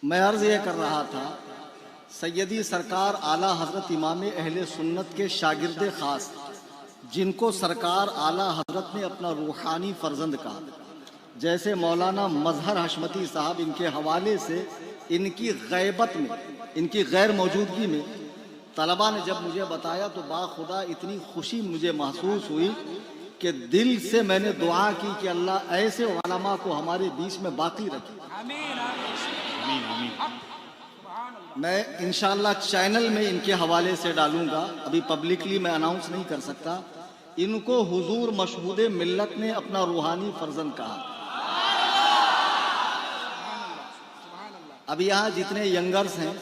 मैं अर्ज ये कर रहा था, सैयदी सरकार आला हजरत इमाम अहले सुन्नत के शागिर्द खास, जिनको सरकार आला हजरत ने अपना रूहानी फर्जंद कहा, जैसे मौलाना मजहर हशमती साहब, इनके हवाले से इनकी गैबत में, इनकी गैर मौजूदगी में तलबा ने जब मुझे बताया तो बाखुदा इतनी खुशी मुझे महसूस हुई कि दिल से मैंने दुआ की कि अल्लाह ऐसे उलमा को हमारे बीच में बाकी रखे। मैं इंशाअल्लाह चैनल में इनके हवाले से डालूंगा, अभी पब्लिकली मैं अनाउंस नहीं कर सकता। इनको हुजूर मशहूदे मिल्लत ने अपना रूहानी फर्जंद कहा। अब यहाँ जितने यंगर्स हैं,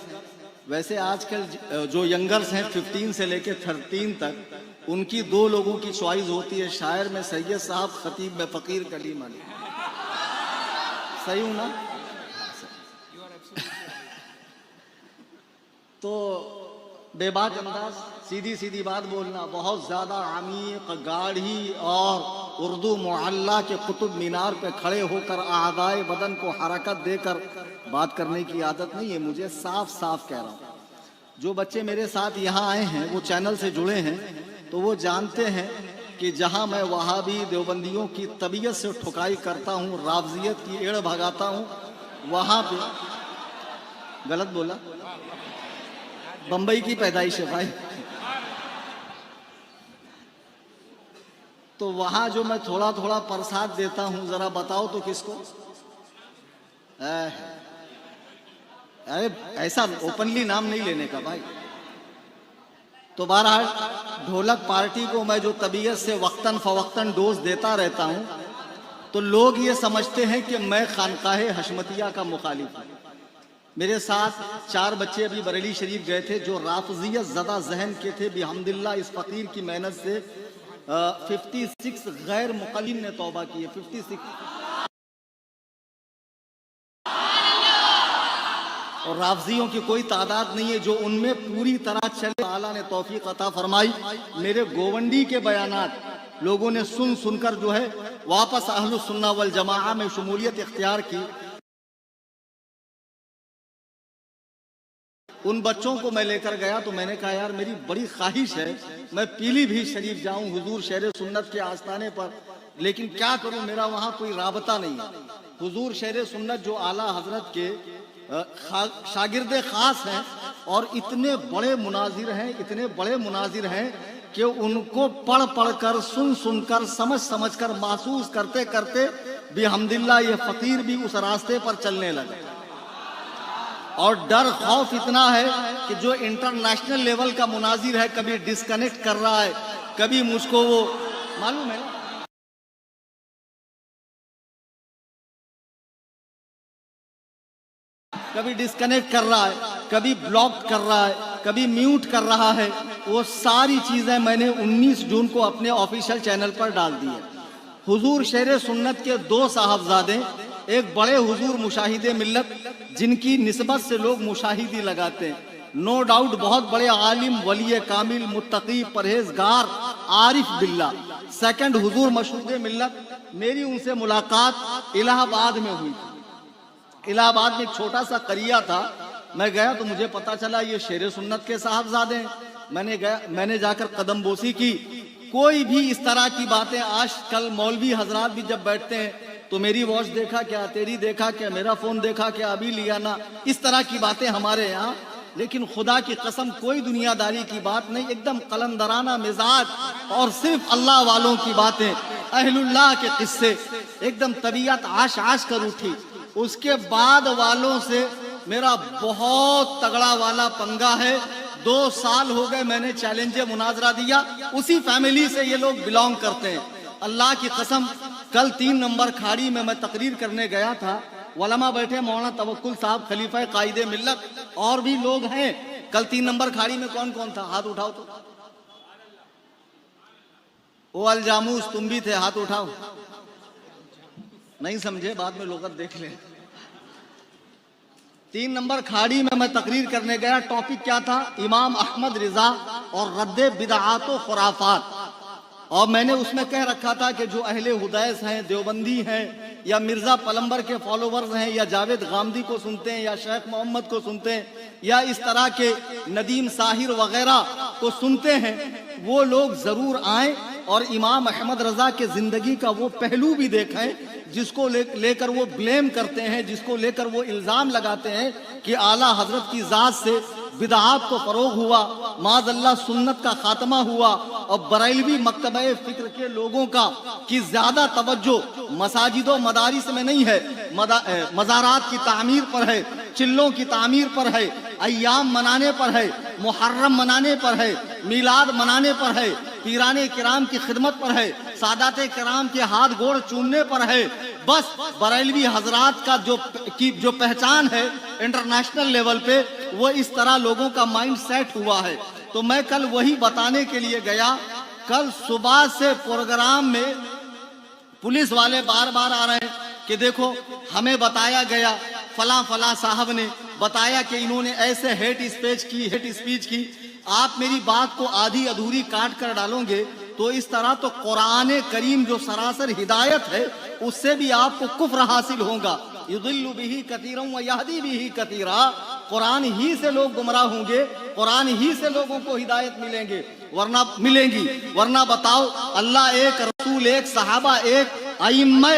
वैसे आजकल जो यंगर्स हैं 15 से लेके 13 तक, उनकी दो लोगों की चॉइस होती है, शायर में सैयद साहब, खतीब में फ़कीर कलीम अली। सही हूँ ना? तो बेबाक अंदाज, सीधी सीधी बात बोलना, बहुत ज़्यादा अमीक गाढ़ी और उर्दू मुअल्ला के कुतुब मीनार पे खड़े होकर आदाए बदन को हरकत देकर बात करने की आदत नहीं है। मुझे साफ साफ कह रहा हूँ, जो बच्चे मेरे साथ यहाँ आए हैं वो चैनल से जुड़े हैं, तो वो जानते हैं कि जहाँ मैं वहाबी देवबंदियों की तबीयत से ठुकाई करता हूँ, रावजियत की एड़ भगाता हूँ, वहाँ पे गलत बोला, बम्बई की पैदाइश है भाई। तो वहां जो मैं थोड़ा थोड़ा प्रसाद देता हूं, जरा बताओ तो किसको? अरे ऐसा ओपनली नाम नहीं लेने का भाई। तो बहरहाल ढोलक पार्टी को मैं जो तबीयत से वक्तन फवक्तन डोज देता रहता हूं, तो लोग ये समझते हैं कि मैं खानकाहे हशमतिया का मुखालिफ हूं। मेरे साथ 4 बच्चे अभी बरेली शरीफ गए थे जो राफजियत ज़दा जहन के थे। बिहम्दिल्लाह इस फ़कीर की मेहनत से 56 गैर मुक़ल्लिद ने तौबा की है। 56 और राफजियों की कोई तादाद नहीं है जो उनमें पूरी तरह चले। ताला ने तौफीक अता फरमाई। मेरे गोवंडी के बयानात लोगों ने सुन सुनकर जो है वापस अहलुस सुन्ना वल जमाआ में शमूलियत इख्तियार की। उन बच्चों को मैं लेकर गया तो मैंने कहा, यार मेरी बड़ी ख्वाहिश है मैं पीलीभीत शरीफ जाऊं हुजूर शेर सुन्नत के आस्थाने पर, लेकिन क्या करूं, मेरा वहां कोई राबता नहीं है। हुजूर शेर सुन्नत जो आला हजरत के शागिर्दे खास हैं और इतने बड़े मुनाजिर हैं, इतने बड़े मुनाजिर हैं कि उनको पढ़ पढ़ कर, सुन सुनकर, समझ समझ कर, महसूस करते करते बिहम्दिल्लाह ये फकीर भी उस रास्ते पर चलने लगा। और डर खौफ इतना है कि जो इंटरनेशनल लेवल का मुनाजिर है, कभी डिस्कनेक्ट कर रहा है, कभी मुझको वो मालूम है, कभी डिस्कनेक्ट कर रहा है, कभी ब्लॉक कर रहा है, कभी म्यूट कर रहा है। वो सारी चीजें मैंने 19 जून को अपने ऑफिशियल चैनल पर डाल दी है। हुजूर शेर सुन्नत के 2 साहबजादे, एक बड़े हुजूर मुशाहिदे मिल्लत जिनकी निस्बत से लोग मुशाहिदी लगाते हैं, नो डाउट बहुत बड़े आलिम, वली कामिल, मुत्तकी, परहेजगार, आरिफ बिल्ला। सेकंड हुजूर मशहूदे मिल्लत, मेरी उनसे मुलाकात इलाहाबाद में हुई थी। इलाहाबाद में एक छोटा सा करिया था, मैं गया तो मुझे पता चला ये शेर सुन्नत के साहबजादे हैं। मैंने जाकर कदम बोसी की। कोई भी इस तरह की बातें, आज कल मौलवी हजरात भी जब बैठते हैं तो मेरी वॉच देखा क्या, तेरी देखा क्या, मेरा फोन देखा क्या, अभी लिया ना, इस तरह की बातें हमारे यहाँ। लेकिन खुदा की कसम कोई दुनियादारी की बात नहीं, एकदम कलंदराना मिजाज और सिर्फ अल्लाह वालों की बातें, अहलुल्लाह के किस्से, एकदम तबीयत आश आश कर उठी। उसके बाद वालों से मेरा बहुत तगड़ा वाला पंगा है। 2 साल हो गए मैंने चैलेंज मुनाजरा दिया, उसी फैमिली से ये लोग बिलोंग करते हैं। अल्लाह की कसम कल 3 नंबर खाड़ी में मैं तकरीर करने गया था, वलमा बैठे, मौलाना तवक्कुल साहब, खलीफा कायदे मिल्लत, और भी लोग हैं। कल 3 नंबर खाड़ी में कौन कौन था? हाथ उठाओ तो। ओ अलजामूस, तुम भी थे, हाथ उठाओ। नहीं समझे, बाद में लोग देख ले। 3 नंबर खाड़ी में मैं तकरीर करने गया। टॉपिक क्या था? इमाम अहमद रिजा और रद्दे बिदआत व खुराफात। और मैंने उसमें कह रखा था कि जो अहले हुदैस हैं, देवबंदी हैं, या मिर्ज़ा पलम्बर के फॉलोवर्स हैं, या जावेद गामदी को सुनते हैं, या शेख मोहम्मद को सुनते हैं, या इस तरह के नदीम साहिर वगैरह को सुनते हैं, वो लोग ज़रूर आएँ और इमाम अहमद रज़ा के ज़िंदगी का वो पहलू भी देखें जिसको लेकर वो ब्लेम करते हैं, जिसको लेकर वो इल्ज़ाम लगाते हैं कि आला हज़रत की ज़ात से बिदआत को फ़रोग़ हुआ, माज़अल्लाह सुन्नत का ख़ात्मा हुआ, और बरेलवी मकतबे फ़िक्र के लोगों का कि ज़्यादा तवज्जो मसाजिदों मदारिस में नहीं है, मज़ारात की तामीर पर है, चिल्लों की तामीर पर है, अय्याम मनाने पर है, मुहर्रम मनाने पर है, मीलाद मनाने पर है, पीराने किराम की खिदमत पर है, सादाते किराम के हाथ गोड़ चूमने पर है। बस बरेलवी हजरात का जो पहचान है इंटरनेशनल लेवल पे, वो इस तरह लोगों का माइंड सेट हुआ है। तो मैं कल वही बताने के लिए गया। कल सुबह से प्रोग्राम में पुलिस वाले बार बार आ रहे हैं कि देखो हमें बताया गया, फला फला साहब ने बताया कि इन्होंने ऐसे हेट स्पीच की। आप मेरी बात को आधी अधूरी काट कर डालोगे तो इस तरह तो कुरान करीम जो सरासर हिदायत है उससे भी आपको कुफ्र हासिल होगा। युदिल्लु बिही कतीरन व यहदी बिही कतीरा, कुरान ही से लोग गुमराह होंगे, कुरान ही से लोगों को हिदायत मिलेंगी। वरना बताओ, अल्लाह एक, रसूल एक, सहाबा एक, अइम्मा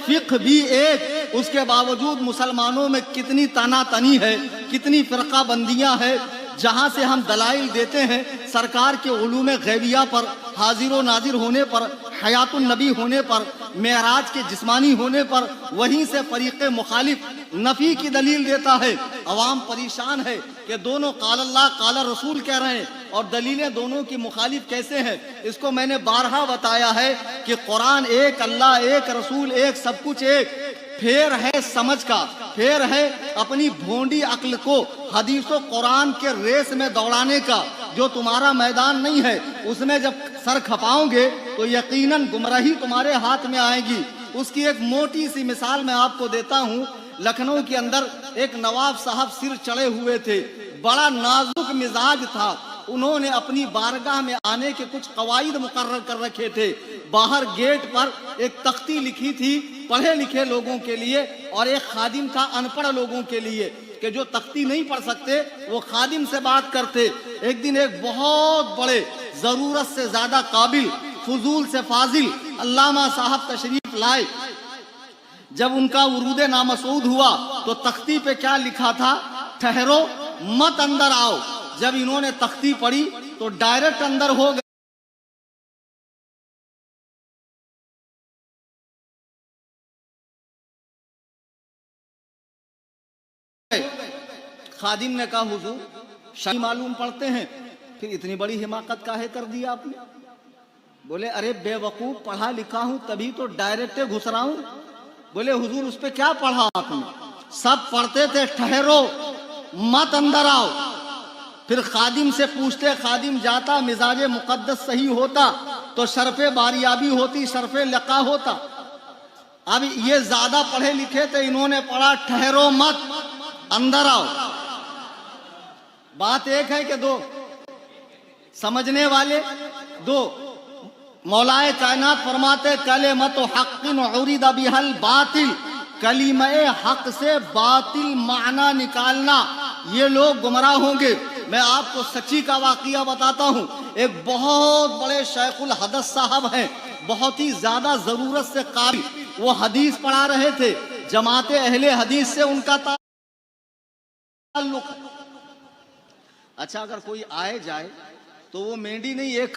फिक्र भी एक, उसके बावजूद मुसलमानों में कितनी तनातनी है, कितनी फ़िरका बंदियाँ है। जहाँ से हम दलाइल देते हैं सरकार के उलूम गैबिया पर, हाजिर नाजिर होने पर, हयातुन नबी होने पर, मेराज के जिस्मानी होने पर, वहीं से फरीक़े मुखालिफ नफ़ी की दलील देता है। अवाम परेशान है कि दोनों काल अल्लाह काल रसूल कह रहे हैं और दलीलें दोनों की मुखालिफ कैसे हैं। इसको मैंने बारहा बताया है कि कुरान एक, अल्लाह एक, रसूल एक, सब कुछ एक। फेर है समझ का, फेर है अपनी भोंडी अक्ल को हदीसों कुरान के रेस में दौड़ाने का। जो तुम्हारा मैदान नहीं है उसमें जब सर खपाओगे तो यकीनन गुमराही तुम्हारे हाथ में आएगी। उसकी एक मोटी सी मिसाल मैं आपको देता हूँ। लखनऊ के अंदर एक नवाब साहब सिर चढ़े हुए थे, बड़ा नाजुक मिजाज था। उन्होंने अपनी बारगाह में आने के कुछ कवायद मुकर्रर कर रखे थे। बाहर गेट पर एक तख्ती लिखी थी पढ़े लिखे लोगों के लिए, और एक खादिम था अनपढ़ लोगों के लिए, कि जो तख्ती नहीं पढ़ सकते वो खादिम से बात करते। एक दिन एक बहुत बड़े, जरूरत से ज्यादा काबिल, फजूल से फाजिल अल्लामा साहब तशरीफ लाए। जब उनका उरूद नामसूद हुआ तो तख्ती पे क्या लिखा था? ठहरो मत अंदर आओ। जब इन्होंने तख्ती पढ़ी तो डायरेक्ट अंदर हो गए। खादिम ने कहा हुजूर शरी मालूम पढ़ते हैं, फिर इतनी बड़ी हिमाकत काहे कर दी आपने? बोले अरे बेवकूफ, पढ़ा लिखा हूं तभी तो डायरेक्ट घुस रहा हूं। बोले हुजूर उस पे क्या पढ़ा आपने? सब पढ़ते थे ठहरो मत अंदर आओ। फिर खादिम से पूछते, खादिम जाता, मिजाज मुकद्दस सही होता तो शरफे बारियाबी होती, शरफे लका होता। अब ये ज्यादा पढ़े लिखे थे, इन्होंने पढ़ा ठहरो मत अंदर आओ। बात एक है कि दो? समझने वाले दो। मौलाए कायनात फरमाते कलिमत हक़्क़िन उरिदा बिहल बातिल, कलीमा हक से बातिल माना निकालना, ये लोग गुमराह होंगे। मैं आपको सच्ची का वाक़िया बताता हूँ। एक बहुत बड़े शेखुल हदस साहब हैं, बहुत ही ज्यादा जरूरत से काबिल, वो हदीस पढ़ा रहे थे। जमाते अहले हदीस से उनका ताल्लुक है। अच्छा, अगर कोई आए जाए तो वो मेंढी नहीं, एक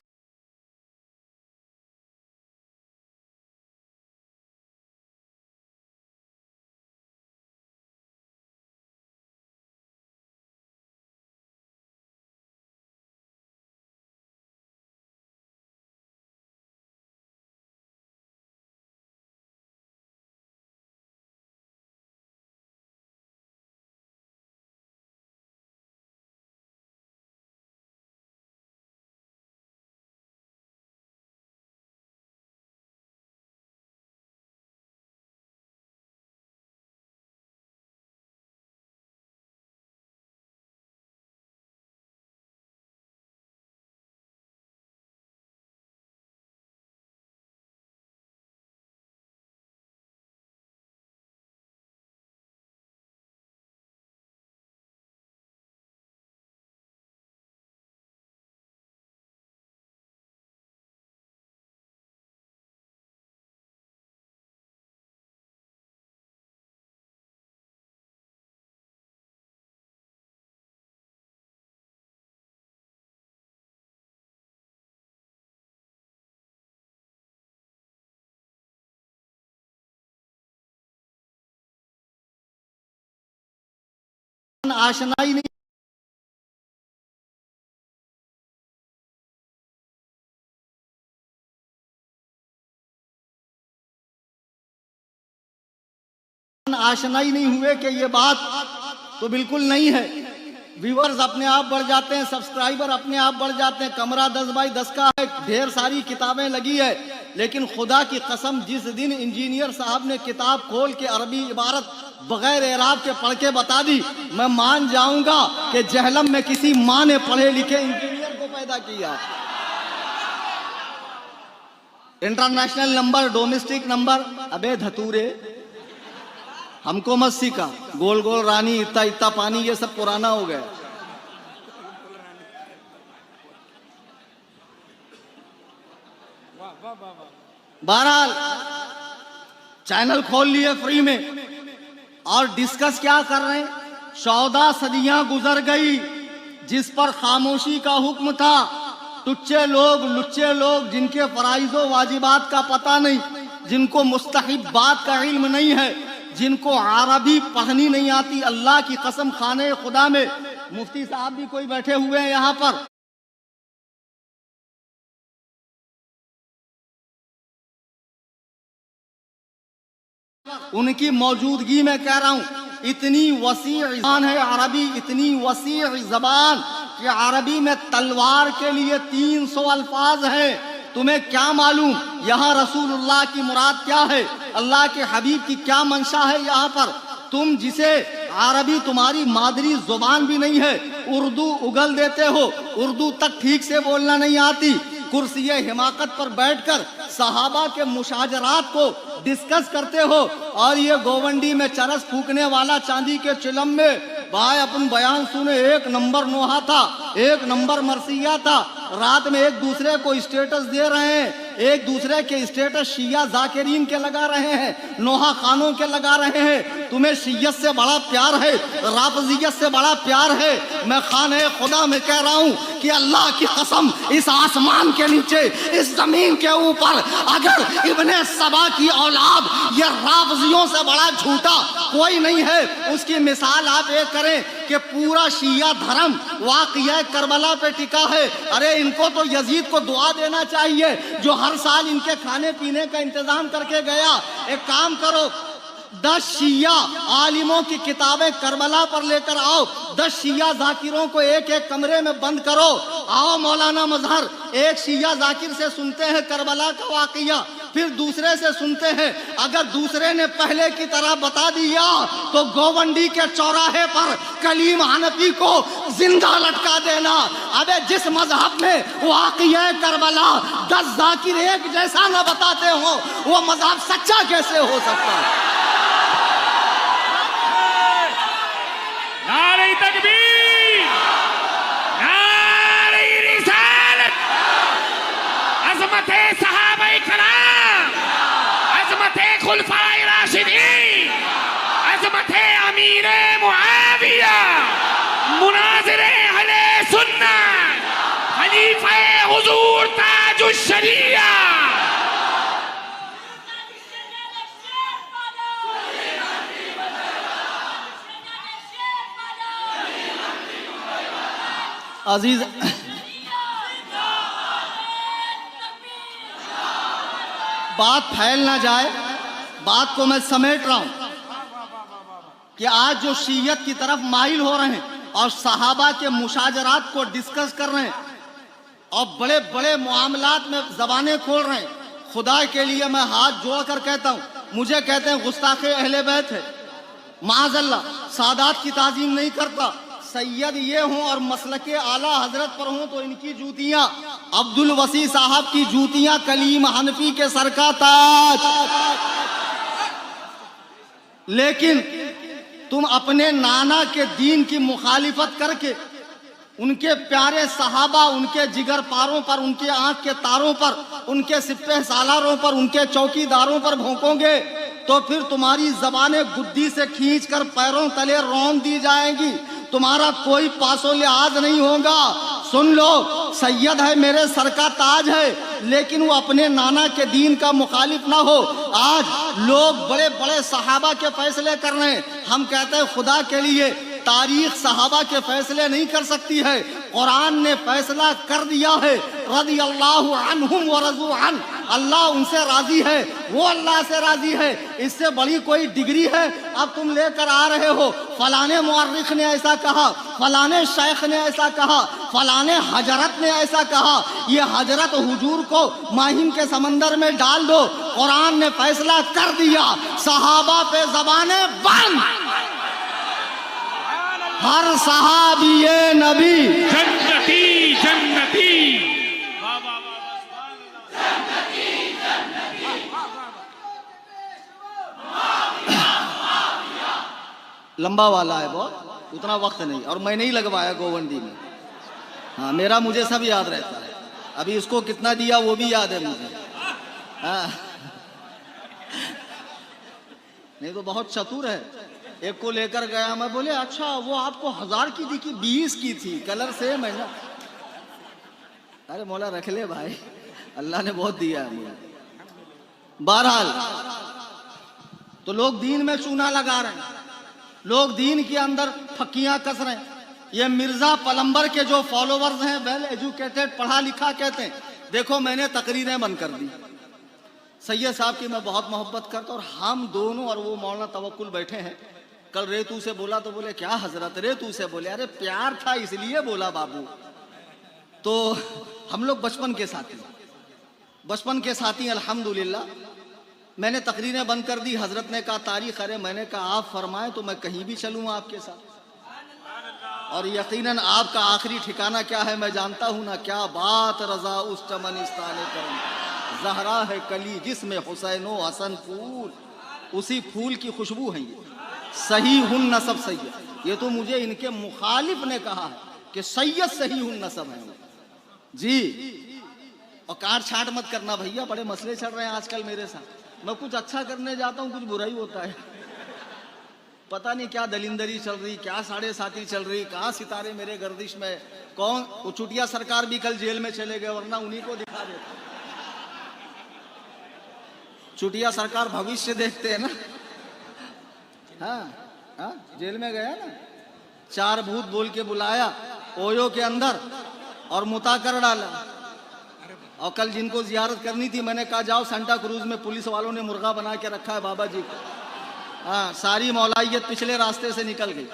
आशनाई नहीं आशनाई नहीं हुए कि ये बात तो बिल्कुल नहीं है। व्यूअर्स अपने आप बढ़ जाते हैं, सब्सक्राइबर अपने आप बढ़ जाते हैं, कमरा 10 बाई 10 का है, ढेर सारी किताबें लगी है, लेकिन खुदा की कसम जिस दिन इंजीनियर साहब ने किताब खोल के अरबी इबारत बगैर एराब के पढ़ के बता दी, मैं मान जाऊंगा कि जहलम में किसी माँ ने पढ़े लिखे इंजीनियर को पैदा किया। इंटरनेशनल नंबर, डोमेस्टिक नंबर, अबे धतूरे हमको मत सीखा। गोल गोल रानी, इतना इतना पानी, ये सब पुराना हो गया। बहरहाल चैनल खोल लिए फ्री में और डिस्कस क्या कर रहे हैं? 14 सदियां गुजर गई जिस पर खामोशी का हुक्म था। टुच्चे लोग, लुच्चे लोग, जिनके फराइजो वाजिबात का पता नहीं, जिनको मुस्तहिब्बात का इल्म नहीं है, जिनको अरबी पढ़नी नहीं आती, अल्लाह की कसम खाने खुदा में मुफ्ती साहब भी कोई बैठे हुए हैं यहाँ पर, उनकी मौजूदगी में कह रहा हूँ, इतनी वसी ज़बान है अरबी, इतनी वसी ज़बान कि अरबी में तलवार के लिए 300 अल्फाज हैं। तुम्हें क्या मालूम यहाँ रसूलुल्लाह की मुराद क्या है, अल्लाह के हबीब की क्या मंशा है यहाँ पर? तुम जिसे अरबी तुम्हारी मादरी जुबान भी नहीं है, उर्दू उगल देते हो, उर्दू तक ठीक से बोलना नहीं आती, कुर्सी हिमाकत पर बैठकर सहाबा के मुशाजरात को डिस्कस करते हो, और ये गोवंडी में चरस फूकने वाला चांदी के चिलम में भाई अपन बयान सुने, 1 नंबर नोहा था, 1 नंबर मरसिया था, रात में एक दूसरे को स्टेटस दे रहे हैं, एक दूसरे के स्टेटस शिया जाकिरीन के लगा रहे हैं, नोहा खानों के लगा रहे हैं। तुम्हें शियत से बड़ा प्यार है, राफजियत से बड़ा प्यार है। मैं खाने खुदा में कह रहा हूँ कि अल्लाह की कसम, इस आसमान के नीचे, इस जमीन के ऊपर अगर इब्ने सबा की औलाद या राफजियों से बड़ा झूठा कोई नहीं है। उसकी मिसाल आप एक करें कि पूरा शिया धर्म वाक़या करबला पे टिका है। अरे इनको तो यजीद को दुआ देना चाहिए जो हर साल इनके खाने पीने का इंतजाम करके गया। एक काम करो, 10 शिया आलिमों की किताबें करबला पर लेकर आओ, 10 शिया जाकिरों को एक एक कमरे में बंद करो। आओ मौलाना मजहर, एक शिया जाकिर से सुनते हैं करबला का वाकया, फिर दूसरे से सुनते हैं। अगर दूसरे ने पहले की तरह बता दिया तो गोवंडी के चौराहे पर कलीम हनफी को जिंदा लटका देना। अबे जिस मजहब में वाकया करबला 10 जाकिर एक जैसा न बताते हो, वो मजहब सच्चा कैसे हो सकता है? नारे तकबीर, नारे रिसालत, अज़मते सहाबाए कराम, अज़मते खुलफाए राशिदीन, अज़मते अमीरे मुआविया, मुनाज़िरे अहले सुन्नत, खलीफाए हुज़ूर ताजुश शरिया, अजीज बात फैल ना जाए, बात को मैं समेट रहा हूं कि आज जो शीयत की तरफ माइल हो रहे हैं और सहाबा के मुशाजरात को डिस्कस कर रहे हैं और बड़े बड़े मामलात में जबानें खोल रहे हैं, खुदा के लिए मैं हाथ जोड़कर कहता हूं, मुझे कहते हैं गुस्ताखे अहले बैत है, माज़अल्लाह सादात की ताज़ीम नहीं करता, सैयद ये हों और मसलके आला हजरत पर हों तो इनकी जूतियां, अब्दुल वसी साहब की जूतियां कलीम हनफी के सर का ताज। लेकिन तुम अपने नाना के दीन की मुखालिफत करके उनके प्यारे सहाबा, उनके जिगर पारों पर, उनके आंख के तारों पर, उनके सिप्पे सालारों पर, उनके चौकीदारों पर भौंकोगे तो फिर तुम्हारी जबानें गुद्दी से खींचकर पैरों तले रौंद दी जाएंगी, तुम्हारा कोई पासो लिहाज नहीं होगा। सुन लो, सैयद है, मेरे सर का ताज है, लेकिन वो अपने नाना के दीन का मुखालिफ ना हो। आज लोग बड़े बड़े सहाबा के फैसले कर रहे हैं, हम कहते हैं खुदा के लिए तारीख सहाबा के फैसले नहीं कर सकती है, कुरान ने फैसला कर दिया है। रज़ी अल्लाहु अन्हुम व रज़ू अन, अल्लाह उनसे राजी है, वो अल्लाह से राजी है। इससे बड़ी कोई डिग्री है? अब तुम लेकर आ रहे हो फलाने मुअर्रिख ने ऐसा कहा, फलाने शेख ने ऐसा कहा, फलाने हजरत ने ऐसा कहा। ये हजरत हुजूर को माहिम के समंदर में डाल दो, कुरान ने फैसला कर दिया, सहाबा पे ज़बाने बंद। हर सहाबी नबी जन्नती जन्नती। लंबा वाला है बहुत, उतना वक्त नहीं, और मैं नहीं लगवाया गोवंडी में। हाँ, मेरा मुझे सब याद रहता है। अभी इसको कितना दिया वो भी याद है मुझे। हाँ, नहीं तो बहुत चतुर है। एक को लेकर गया, मैं बोले अच्छा वो आपको 1000 की दी कि 20 की थी, कलर सेम है ना। अरे मौला रख ले भाई, अल्लाह ने बहुत दिया है मुझे। बहरहाल तो लोग दीन में चूना लगा रहे हैं, लोग दीन के अंदर फकियां कस रहे हैं। ये मिर्जा पलंबर के जो फॉलोवर्स हैं, वेल एजुकेटेड, पढ़ा लिखा कहते हैं। देखो मैंने तकरीरें बंद कर दी। सैयद साहब की मैं बहुत मोहब्बत करता हूँ, और हम दोनों और वो मौलाना तवक्कुल बैठे हैं। कल रेतू से बोला तो बोले क्या हजरत रेतू से बोले? अरे प्यार था इसलिए बोला बाबू। तो हम लोग बचपन के साथी अल्हम्दुलिल्लाह। मैंने तकरीरें बंद कर दी। हजरत ने कहा तारीख, अरे मैंने कहा आप फरमाएं तो मैं कहीं भी चलूँ आपके साथ, और यकीनन आपका आखिरी ठिकाना क्या है मैं जानता हूँ ना। क्या बात रजा उस चमनिस्तान करम, जहरा है कली जिसमें हुसैनो हसन फूल, उसी फूल की खुशबू है ये। सही हुन नसब सैयद, ये तो मुझे इनके मुखालिफ ने कहा है कि सैयद सही हुन नसब है जी। और काट छाट मत करना भैया, बड़े मसले चल रहे हैं आजकल मेरे साथ। मैं कुछ अच्छा करने जाता हूँ, कुछ बुराई होता है। पता नहीं क्या दलिंदरी चल रही, क्या साढ़े साथी चल रही, कहाँ सितारे मेरे गर्दिश में। कौन वो चुटिया सरकार भी कल जेल में चले गए, वरना उन्हीं को दिखा देता। चुटिया सरकार भविष्य देखते हैं ना। हाँ, जेल में गया ना, 4 भूत बोल के बुलाया ओयो के अंदर और मुता कर डाला। और कल जिनको जियारत करनी थी मैंने कहा जाओ, सेंटा क्रूज में पुलिस वालों ने मुर्गा बना के रखा है बाबा जी को। हाँ, सारी मौलाइयत पिछले रास्ते से निकल गई।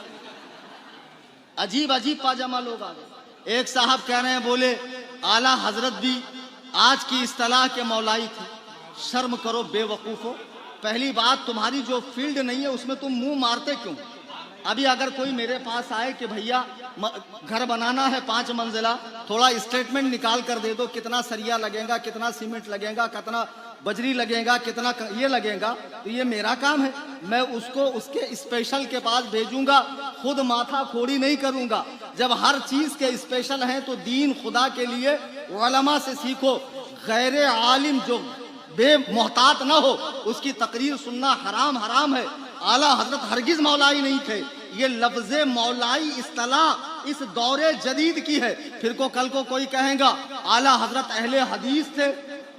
अजीब अजीब पाजामा लोग आ गए। एक साहब कह रहे हैं, बोले आला हजरत भी आज की इस्तलाह के मौलाई थे। शर्म करो बेवकूफो, पहली बात तुम्हारी जो फील्ड नहीं है उसमें तुम मुंह मारते क्यों? अभी अगर कोई मेरे पास आए कि भैया घर बनाना है 5 मंजिला, थोड़ा स्टेटमेंट निकाल कर दे दो, कितना सरिया लगेगा, कितना सीमेंट लगेगा, कितना बजरी लगेगा, कितना ये लगेगा, तो ये मेरा काम है। मैं उसको उसके स्पेशल के पास भेजूंगा, खुद माथा खोड़ी नहीं करूंगा। जब हर चीज के स्पेशल हैं तो दीन खुदा के लिए उलमा से सीखो। गैर आलिम जो बेमोहतात ना हो उसकी तकरीर सुनना हराम है। आला हजरत हरगिज मौलाई नहीं थे। ये लफ्ज़े मौलाई इस्तिलाह इस दौरे जदीद की है। फिर को कल को कोई कहेगा आला हजरत अहले हदीस थे,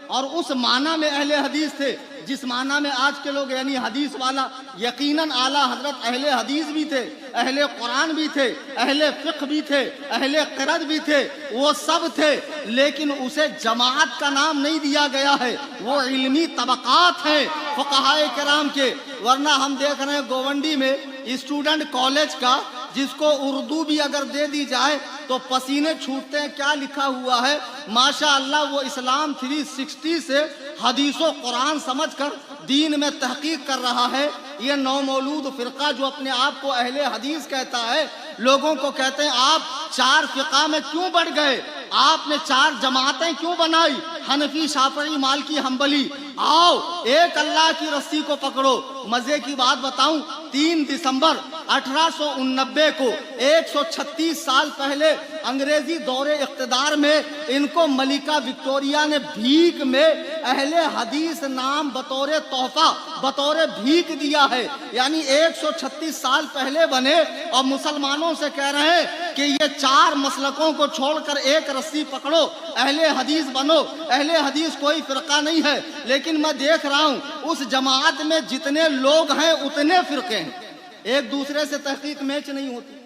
और उस माना में अहले हदीस थे जिस माना में आज के लोग यानी हदीस वाला। यकीनन आला हजरत अहले हदीस भी थे, अहले कुरान भी थे, अहले फिक्र भी थे, अहले क़िरात भी थे, वो सब थे। लेकिन उसे जमात का नाम नहीं दिया गया है, वो इल्मी तबक़ात हैं फ़ुक़हाए किराम के। वरना हम देख रहे हैं गोवंडी में स्टूडेंट कॉलेज का, जिसको उर्दू भी अगर दे दी जाए तो पसीने छूटते हैं। क्या लिखा हुआ है माशाअल्लाह, वो इस्लाम 360 से हदीसों कुरान समझकर दीन में तहकीक कर रहा है। ये नौमौलूद फ़िरका जो अपने आप को अहले हदीस कहता है, लोगों को कहते हैं आप 4 फ़िक़ा में क्यों बढ़ गए, आपने 4 जमातें क्यों बनाई, हनफी, शाफ़िई, मालिकी, हम्बली। आओ एक अल्लाह की रस्सी को पकड़ो। मजे की बात बताऊं, 3 दिसंबर 1889 को 136 साल पहले अंग्रेजी दौरे इख्तिदार में इनको मलिका विक्टोरिया ने भीख में अहले हदीस नाम बतौर तोहफा, बतौर भीख दिया है। यानी 136 साल पहले बने और मुसलमानों से कह रहे हैं कि ये 4 मसलकों को छोड़कर एक रस्सी पकड़ो, अहले हदीस बनो। अहले हदीस कोई फ़िरका नहीं है, लेकिन मैं देख रहा हूँ उस जमात में जितने लोग हैं उतने फ़िरके हैं। एक दूसरे से तहकीक मैच नहीं होती।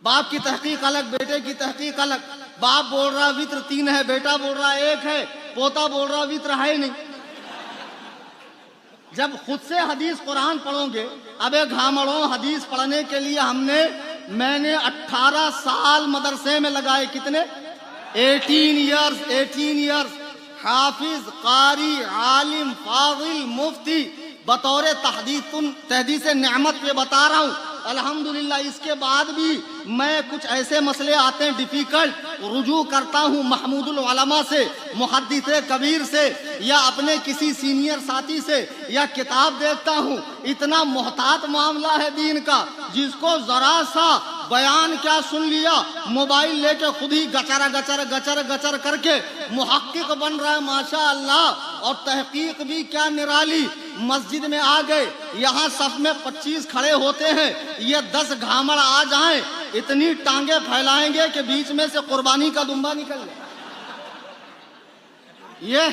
बाप की तहकीक अलग, बेटे की तहकीक अलग। बाप बोल रहा वित्र 3 है, बेटा बोल रहा 1 है, पोता बोल रहा वित्र है नहीं। जब खुद से हदीस कुरान पढ़ोगे, अबे घामड़ों, हदीस पढ़ने के लिए मैंने 18 साल मदरसे में लगाए। कितने? 18 ईयर्स। हाफिज, कारी, आलिम, फाजिल, मुफ्ती, बतौर तहदीस नेमत पे बता रहा हूँ। अल्हम्दुलिल्लाह। इसके बाद भी मैं कुछ ऐसे मसले आते हैं डिफिकल्ट, रुजू करता हूँ महमूदुल उलमा से, मुहद्दिस कबीर से, या अपने किसी सीनियर साथी से, या किताब देखता हूँ। इतना मोहतात मामला है दीन का, जिसको जरा सा बयान क्या सुन लिया, मोबाइल लेके खुद ही गचर गचर गचर गचर करके मुहक्किक बन रहा है माशा अल्लाह। और तहकीक भी क्या निराली। मस्जिद में आ गए, यहाँ सफ में 25 खड़े होते हैं, ये 10 घामड़ आ जाएं, इतनी टांगे फैलाएंगे कि बीच में से कुर्बानी का दुम्बा निकल जाए। ये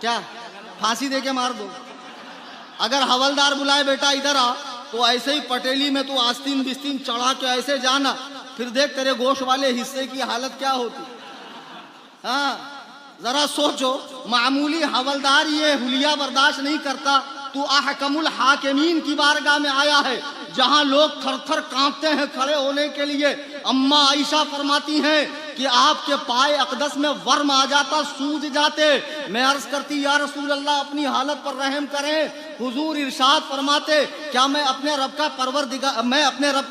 क्या फांसी दे के मार दो। अगर हवलदार बुलाए बेटा इधर आ, तो ऐसे ही पटेली में तू आस्तीन बिस्तीन चढ़ा के ऐसे जाना, फिर देख तेरे गोश वाले हिस्से की हालत क्या होती। हाँ, जरा सोचो, मामूली हवलदार ये हुलिया बर्दाश्त नहीं करता, तू अहकमुल हाकिमीन की बारगाह में आया है, जहां लोग थर थर कांपते हैं खड़े होने के लिए। अम्मा आयशा फरमाती हैं कि आपके पाए अकदस में वर्म आ जाता, सूज जाते। मैं अर्ज करती, या रसूल अल्लाह, अपनी हालत पर रहम करें। हुजूर इरशाद फरमाते, क्या मैं अपने रब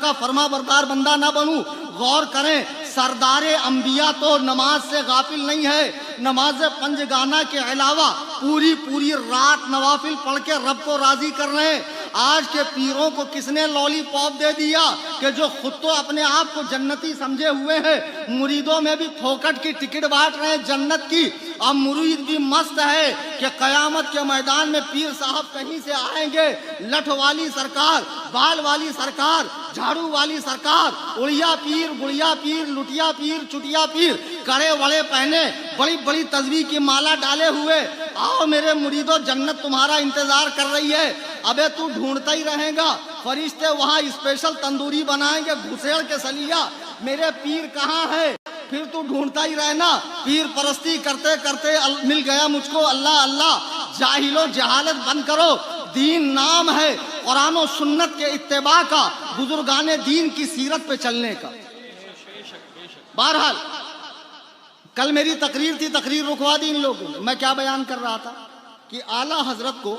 का फरमा बरदार बंदा ना बनूं? गौर करें, सरदारे अंबिया तो नमाज से गाफिल नहीं है। नमाज पंजगाना के अलावा पूरी रात नवाफिल पढ़ के रब को राजी कर रहे हैं। आज के पीरों को किसने लॉलीपॉप दे दिया कि जो खुद तो अपने आप को जन्नती समझे हुए हैं, मुरीदों में भी फोकट की टिकट बांट रहे हैं जन्नत की। अब मुरीद भी मस्त है कि कयामत के मैदान में पीर साहब कहीं से आएंगे, लठ वाली सरकार, बाल वाली सरकार, झाड़ू वाली सरकार, उड़िया पीर, गुड़िया पीर, लुटिया पीर, चुटिया पीर, कड़े वड़े पहने, बड़ी बड़ी तस्बीह की माला डाले हुए, आओ मेरे मुरीदों, जन्नत तुम्हारा इंतजार कर रही है। अबे तू ढूंढता ही रहेगा, फरिश्ते वहाँ स्पेशल तंदूरी बनाएंगे घुसेड़ के सलिया, मेरे पीर कहाँ है? फिर तू ढूंढता ही रहना। पीर परस्ती करते करते मिल गया मुझको अल्लाह अल्लाह। जाहिलो जहालत बंद करो, दीन नाम है कुरान और सुन्नत के इत्तेबा का, बुजुर्गाने दीन की सीरत पे चलने का। बहरहाल कल मेरी तकरीर थी, तकरीर रुकवा दी इन लोगों ने। मैं क्या बयान कर रहा था कि आला हजरत को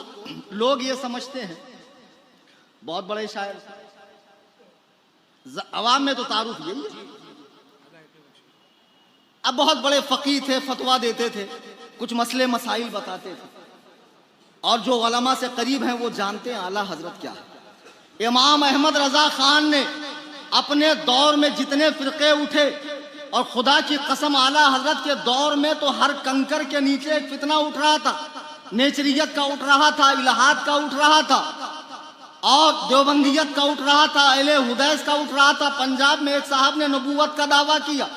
लोग ये समझते हैं बहुत बड़े शायर, अवाम में तो तारुफ यही है। अब बहुत बड़े फकीह थे, फतवा देते थे, कुछ मसले मसाइल बताते थे, और जो उलमा से करीब हैं वो जानते हैं आला हजरत क्या है। इमाम अहमद रजा खान ने अपने दौर में जितने फिरके उठे, और खुदा की कसम आला हजरत के दौर में तो हर कंकर के नीचे एक फितना उठ रहा था। नेचरियत का उठ रहा था, इलाहाद का उठ रहा था, और देवबंदियत का उठ रहा था, अहले हुदैस का उठ रहा था। पंजाब में एक साहब ने नबूवत का दावा किया।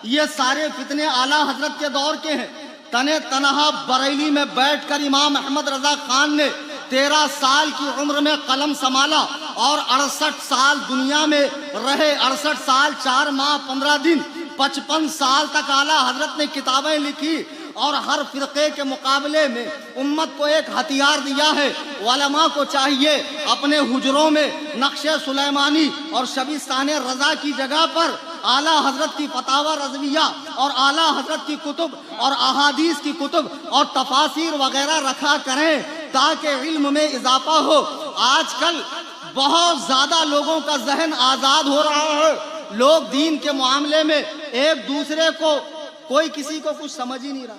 ये सारे फितने आला हजरत के दौर के हैं। तने तनहा बरेली में बैठकर इमाम अहमद रजा खान ने 13 साल की उम्र में कलम संभाला, और 68 साल दुनिया में रहे। 68 साल 4 माह 15 दिन, 55 साल तक आला हजरत ने किताबें लिखी, और हर फिरके के मुकाबले में उम्मत को एक हथियार दिया है। उलमा को चाहिए अपने हुजरों में नक्शे सुलेमानी और शबीस्तान रजा की जगह पर आला हजरत की फतावा रज़विया और आला हजरत की कुतुब और अहादीस की कुतुब और तफासिर वगैरह रखा करें, ताकि इल्म में इजाफा हो। आजकल बहुत ज्यादा लोगों का जहन आजाद हो रहा है। लोग दीन के मामले में एक दूसरे को, कोई किसी को कुछ समझ ही नहीं रहा,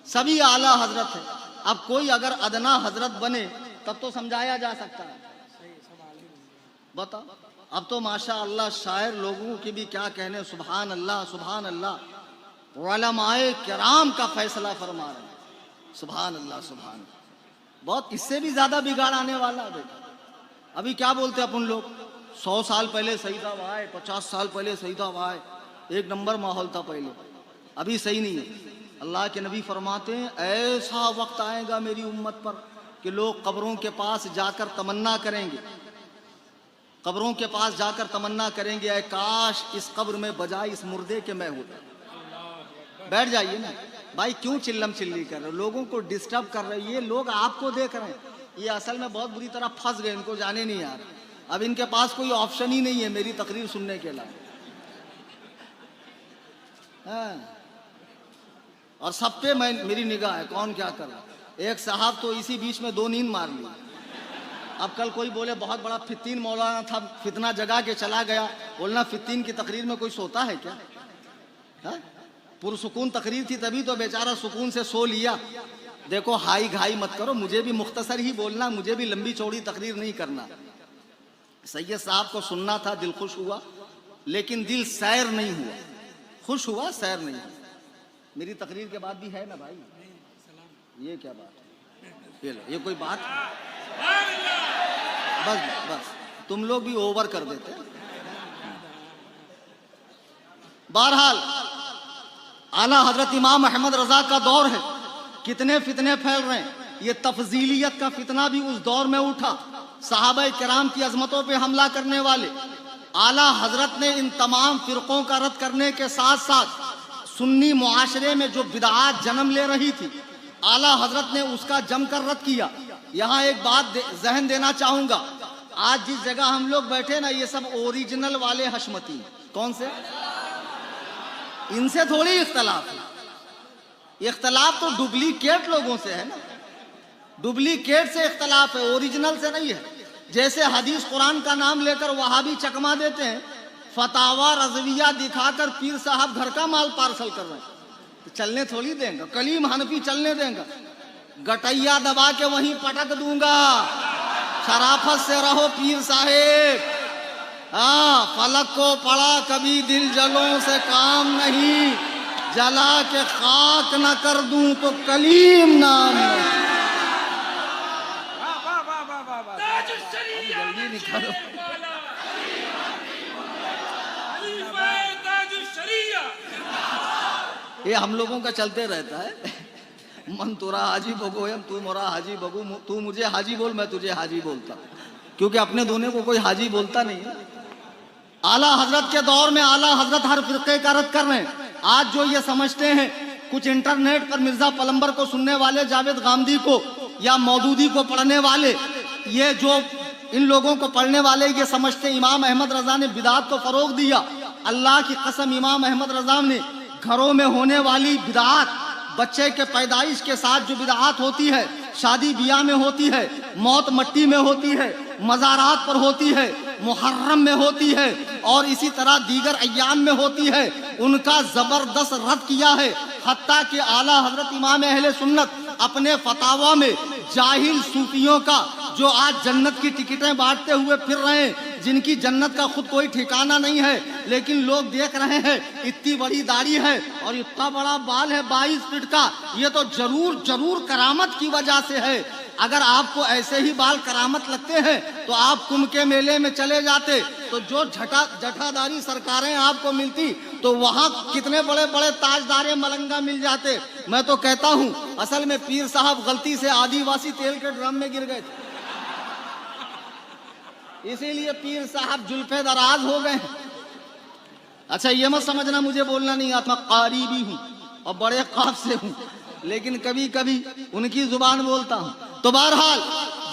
सभी आला हजरत है। अब कोई अगर अदना हजरत बने तब तो समझाया जा सकता है। बताओ, अब तो माशा अल्लाह शायर लोगों की भी क्या कहने, सुभान अल्लाह सुभान अल्लाह। उलमाए किराम का फैसला फरमा रहे हैं, सुभान अल्लाह सुभान अल्लाह। बहुत इससे भी ज्यादा बिगाड़ आने वाला है बेटा। अभी क्या बोलते अपन लोग, 100 साल पहले सही था भाई, 50 साल पहले सही था भाई, एक नंबर माहौल था पहले, अभी सही नहीं है। अल्लाह के नबी फरमाते हैं ऐसा वक्त आएगा मेरी उम्मत पर कि लोग कब्रों के पास जाकर तमन्ना करेंगे, कब्रों के पास जाकर तमन्ना करेंगे, ऐ काश इस कब्र में बजाय इस मुर्दे के मैं होता। बैठ जाइए ना भाई, क्यों चिल्लम चिल्ली कर रहे हो, लोगों को डिस्टर्ब कर रहे हो। ये लोग आपको देख रहे हैं, ये असल में बहुत बुरी तरह फंस गए, इनको जाने नहीं आ रहा। अब इनके पास कोई ऑप्शन ही नहीं है मेरी तकरीर सुनने के अलावा। हाँ। और सब पे मेरी निगाह है, कौन क्या कर रहा। एक साहब तो इसी बीच में 2 नींद मार ली। अब कल कोई बोले बहुत बड़ा फित्तीन मौलाना था, फितना जगा के चला गया। बोलना फित्तीन की तकरीर में कोई सोता है क्या? हाँ? पुरसुकून तकरीर थी तभी तो बेचारा सुकून से सो लिया। देखो हाई घाई मत करो, मुझे भी मुख्तसर ही बोलना, मुझे भी लंबी चौड़ी तकरीर नहीं करना। सैयद साहब को सुनना था, दिल खुश हुआ, लेकिन दिल सैर नहीं हुआ। खुश हुआ, सैर नहीं हुआ। मेरी तकरीर के बाद भी है ना भाई, ये क्या बात है? ये कोई बात है? बस बस तुम लोग भी ओवर कर देते। बहरहाल आला हजरत इमाम अहमद रजा का दौर है, कितने फितने फैल रहे हैं। ये तफजीलियत का फितना भी उस दौर में उठा, सहाबा किराम की अजमतों पे हमला करने वाले। आला हजरत ने इन तमाम फिरकों का रद्द करने के साथ साथ सुन्नी मुआशरे में जो बिदआत जन्म ले रही थी, आला हजरत ने उसका जमकर रद्द किया। यहाँ एक बात जहन देना चाहूंगा, आज जिस जगह हम लोग बैठे ना, ये सब ओरिजिनल वाले हशमती। कौन से? इनसे थोड़ी इख्तलाफ है, इख्तलाफ तो डुप्लीकेट लोगों से है ना, डुप्लीकेट से इख्तलाफ है, ओरिजिनल से नहीं है। जैसे हदीस कुरान का नाम लेकर वहाबी चकमा देते हैं, फतावा रजविया दिखाकर पीर साहब घर का माल पार्सल कर रहे हैं, तो चलने थोड़ी देंगे। कलीम हनफी चलने देंगे? गटैया दबा के वहीं पटक दूंगा। शराफत से रहो पीर साहेब। हाँ, फलक को पड़ा कभी दिल जलों से काम नहीं, जला के खाक न कर दूं तो कलीम नाम नहीं। जल्दी निकालो। ये हम लोगों का चलते रहता है, मन तुरा हाजी बगो है, तू मोरा हाजी बगू, तू मुझे हाजी बोल, मैं तुझे हाजी बोलता, क्योंकि अपने दोनों को कोई हाजी बोलता नहीं है। आला हजरत के दौर में आला हजरत हर फिरके का रद्द कर रहे हैं। आज जो ये समझते हैं, कुछ इंटरनेट पर मिर्जा पलंबर को सुनने वाले, जावेद गामदी को या मौदूदी को पढ़ने वाले, ये जो इन लोगों को पढ़ने वाले ये समझते इमाम अहमद रजा ने बिदात को फरोग दिया। अल्लाह की कसम, इमाम अहमद रजा ने घरों में होने वाली बिदात, बच्चे के पैदाइश के साथ जो बिदात होती है, शादी बियाह में होती है, मौत मट्टी में होती है, मज़ारात पर होती है, मुहर्रम में होती है और इसी तरह दीगर अय्याम में होती है, उनका जबरदस्त रद्द किया है। हत्ता कि आला हजरत इमाम अहले सुन्नत अपने फतावा में जाहिल सूफियों का, जो आज जन्नत की टिकटें बांटते हुए फिर रहे हैं, जिनकी जन्नत का खुद कोई ठिकाना नहीं है, लेकिन लोग देख रहे हैं इतनी बड़ी दाढ़ी है और इतना बड़ा बाल है 22 फीट का, ये तो जरूर करामत की वजह से है। अगर आपको ऐसे ही बाल करामत लगते हैं तो आप कुंभ के मेले में चले जाते, तो जो जठाधारी सरकारें आपको मिलती तो वहाँ कितने बड़े बड़े ताजदारे मलंगा मिल जाते। मैं तो कहता हूँ असल में पीर साहब गलती से आदिवासी तेल के ड्रम में गिर गए थे, इसीलिए पीर साहब जुल्फे दराज हो गए। अच्छा ये मत समझना मुझे बोलना नहीं आता, कारी भी हूँ और बड़े काफ से हूँ, लेकिन कभी कभी उनकी जुबान बोलता हूँ। तो बहरहाल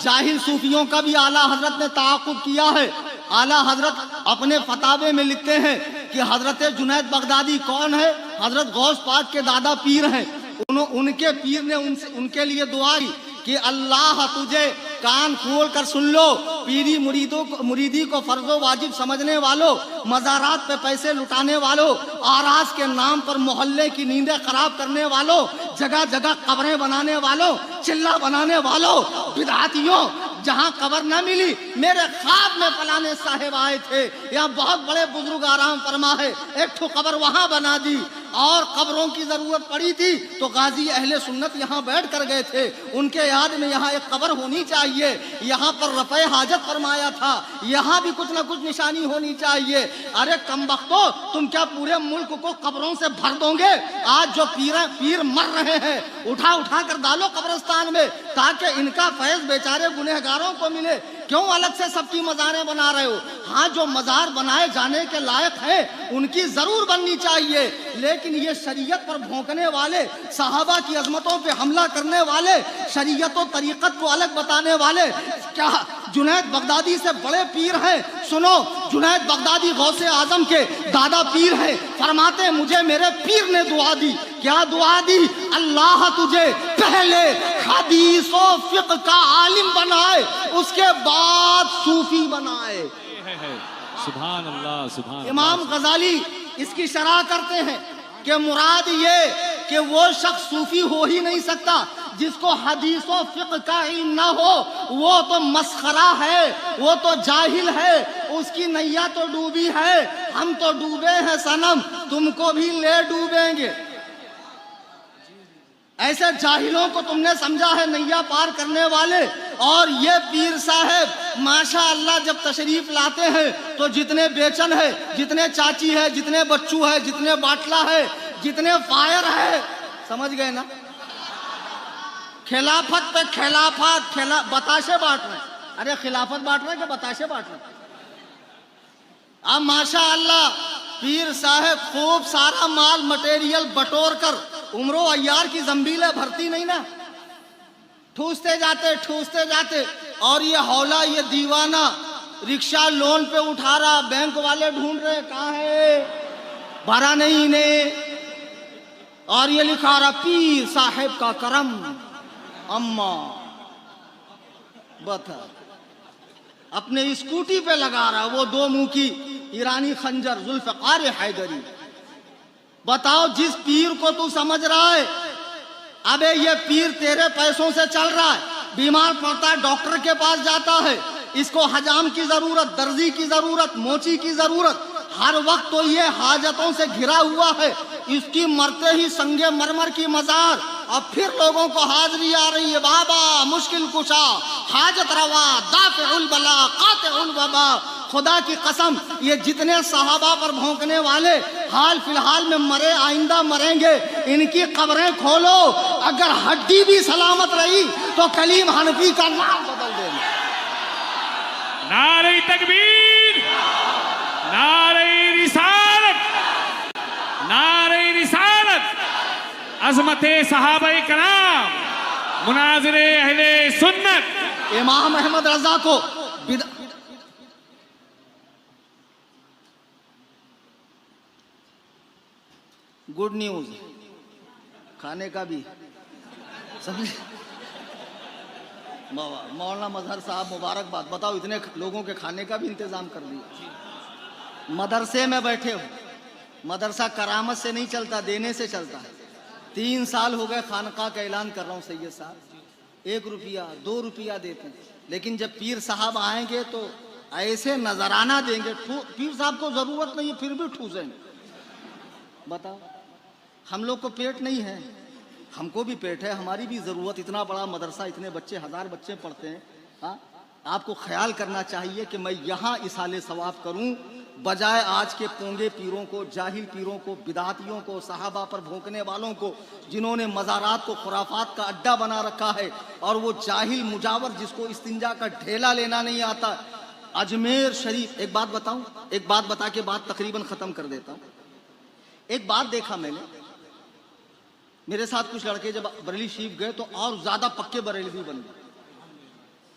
जाहिल सूफियों का भी आला हजरत ने ताक़ुब किया है। आला हजरत अपने फतावे में लिखते हैं कि हजरत जुनैद बगदादी कौन है? हजरत गौस पाक के दादा पीर हैं। उनके पीर ने उनके लिए दुआ की कि अल्लाह तुझे कान खोल कर सुन लो, पीरी मुरीदी को फर्जो वाजिब समझने वालों, मज़ारात पे पैसे लुटाने वालों, आरास के नाम पर मोहल्ले की नींदें खराब करने वालों, जगह जगह कब्रें बनाने वालों, चिल्ला बनाने वालों, बिदअतियों, जहाँ कब्र न मिली मेरे ख्वाब में फलाने साहेब आए थे, यहाँ बहुत बड़े बुजुर्ग आराम फरमा है, एक ठो कब्र वहाँ बना दी। और कब्रों की जरूरत पड़ी थी तो गाजी अहले सुन्नत यहाँ बैठ कर गए थे, उनके याद में यहाँ एक कब्र होनी चाहिए, यहाँ पर रफ़े हाजत फरमाया था, यहाँ भी कुछ ना कुछ निशानी होनी चाहिए। अरे कमबख्तो, तुम क्या पूरे मुल्क को कब्रों से भर दोगे? आज जो पीर मर रहे हैं उठा उठा कर डालो कब्रिस्तान में ताकि इनका फैज बेचारे गुनहगारों को मिले। क्यों अलग से सबकी मज़ारें बना रहे हो? हाँ, जो मज़ार बनाए जाने के लायक है उनकी जरूर बननी चाहिए, लेकिन ये शरीयत पर भौंकने वाले, सहाबा की अजमतों पे हमला करने वाले, शरीयत और तरीक़त को अलग बताने वाले, क्या जुनैद बगदादी से बड़े पीर हैं? सुनो, जुनैद बगदादी गौसे आजम के दादा पीर हैं। फरमाते मुझे मेरे पीर ने दुआ दी। क्या दुआ दी? अल्लाह तुझे पहले हदीस और फिक़्ह का आलिम बनाए, उसके बाद सूफी बनाए। सुभान अल्लाह, सुभान। इमाम गजाली इसकी शरह करते हैं कि मुराद ये कि वो शख्स सूफी हो ही नहीं सकता जिसको हदीस और फिक़्ह का इल्म ना हो। वो तो मस्खरा है, वो तो जाहिल है, उसकी नैया तो डूबी है। हम तो डूबे हैं सनम, तुमको भी ले डूबेंगे। ऐसे जाहिलों को तुमने समझा है नैया पार करने वाले। और ये पीर साहब माशाअल्लाह जब तशरीफ लाते हैं तो जितने बेचन है, जितने चाची है, जितने बच्चू है, जितने बाटला है, जितने फायर है, समझ गए ना? खिलाफत पे खिलाफत, बताशे बांट रहे। अरे खिलाफत बांट रहे कि बताशे बांट रहे? अब माशाअल्लाह पीर साहब खूब सारा माल मटेरियल बटोर कर उम्रो अय्यार की जंबीलें भरती नहीं ना, ठूसते जाते। और ये हौला, ये दीवाना रिक्शा लोन पे उठा रहा, बैंक वाले ढूंढ रहे कहाँ है, भरा नहीं इन्हें। और ये लिखा रहा पीर साहब का करम। अम्मा बता, अपने स्कूटी पे लगा रहा वो दो मुंह की ईरानी खंजर जुल्फ़िकार हैदरी। बताओ, जिस पीर को तू समझ रहा है, अबे ये पीर तेरे पैसों से चल रहा है, बीमार पड़ता है डॉक्टर के पास जाता है, इसको हजाम की जरूरत, दर्जी की जरूरत, मोची की जरूरत, हर वक्त तो ये हाजतों से घिरा हुआ है। इसकी मरते ही संगे मरमर की मजार, और फिर लोगों को हाजिरी आ रही है, बाबा मुश्किल कुशा, हाजत रवा, दाफ़िउल बला, कातिउल वबा। खुदा की कसम, ये जितने सहाबा पर भौंकने वाले हाल फिलहाल में मरे, आइंदा मरेंगे, इनकी कब्रें खोलो, अगर हड्डी भी सलामत रही तो कलीम हनफी का नाम बदल देना। नारे तकबीर, नारे रिसालत, नारे रिसालत, अज़मते सहाबाए कराम, मुनाज़िरे अहले सुन्नत। इमाम अहमद रजा को गुड न्यूज, खाने का भी समझे। मौलाना मजहर साहब मुबारकबाद। बताओ, इतने लोगों के खाने का भी इंतजाम कर दिया। मदरसे में बैठे हो, मदरसा करामत से नहीं चलता, देने से चलता है। 3 साल हो गए खानका का ऐलान कर रहा हूँ सैयद साहब, 1 रुपया 2 रुपया देते हैं, लेकिन जब पीर साहब आएंगे तो ऐसे नजराना देंगे। पीर साहब को जरूरत नहीं है फिर भी ठूसेंगे। बताओ, हम लोग को पेट नहीं है, हमको भी पेट है, हमारी भी ज़रूरत। इतना बड़ा मदरसा, इतने बच्चे, 1000 बच्चे पढ़ते हैं। हाँ, आपको ख्याल करना चाहिए कि मैं यहाँ इसाले सवाब करूँ, बजाय आज के पोंगे पीरों को, जाहिल पीरों को, बिदातियों को, सहाबा पर भौंकने वालों को, जिन्होंने मज़ारात को खुराफात का अड्डा बना रखा है। और वो जाहिल मुजावर जिसको इस्तिंजा का ढेला लेना नहीं आता। अजमेर शरीफ, एक बात बताऊँ, एक बात बता के बात तकरीबन ख़त्म कर देता हूँ। एक बात देखा मैंने, मेरे साथ कुछ लड़के जब बरेली शरीफ गए तो और ज़्यादा पक्के बरेलवी बन गए।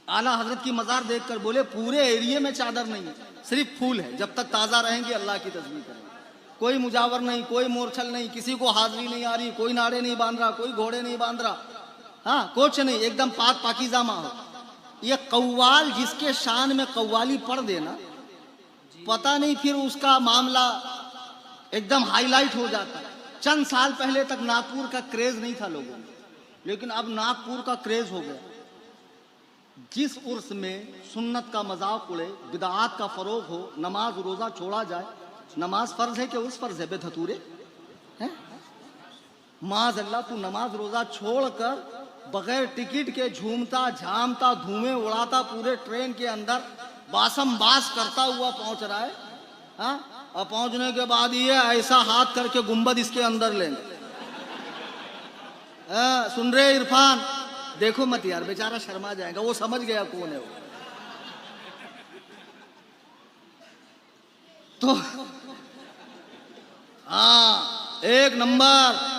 आला हजरत की मज़ार देखकर बोले पूरे एरिया में चादर नहीं है, सिर्फ फूल है, जब तक ताज़ा रहेंगे अल्लाह की तस्बीह करेंगे। कोई मुजावर नहीं, कोई मोरछल नहीं, किसी को हाजिरी नहीं आ रही, कोई नाड़े नहीं बांध रहा, कोई घोड़े नहीं बांध रहा, हाँ कुछ नहीं, एकदम पाक पाकीज़ा माहौल। ये कव्वाल जिसके शान में कव्वाली पढ़ देना, पता नहीं फिर उसका मामला एकदम हाईलाइट हो जाता है। चंद साल पहले तक नागपुर का क्रेज नहीं था लोगों में, लेकिन अब नागपुर का क्रेज हो गया। जिस उर्स में सुन्नत का मजाक उड़े, बिदात का फरोग हो, नमाज रोजा छोड़ा जाए, नमाज फर्ज है कि उर्स फर्ज है, बेधतूरे हैं। माज़अल्लाह तू नमाज रोजा छोड़कर बगैर टिकट के झूमता झामता धुएं उड़ाता पूरे ट्रेन के अंदर बासम बास करता हुआ पहुंच रहा है। हाँ, और पहुंचने के बाद ये ऐसा हाथ करके गुंबद इसके अंदर लेंगे। सुन रहे इरफान, देखो मत यार, बेचारा शर्मा जाएगा, वो समझ गया कौन है वो। तो हाँ, एक नंबर।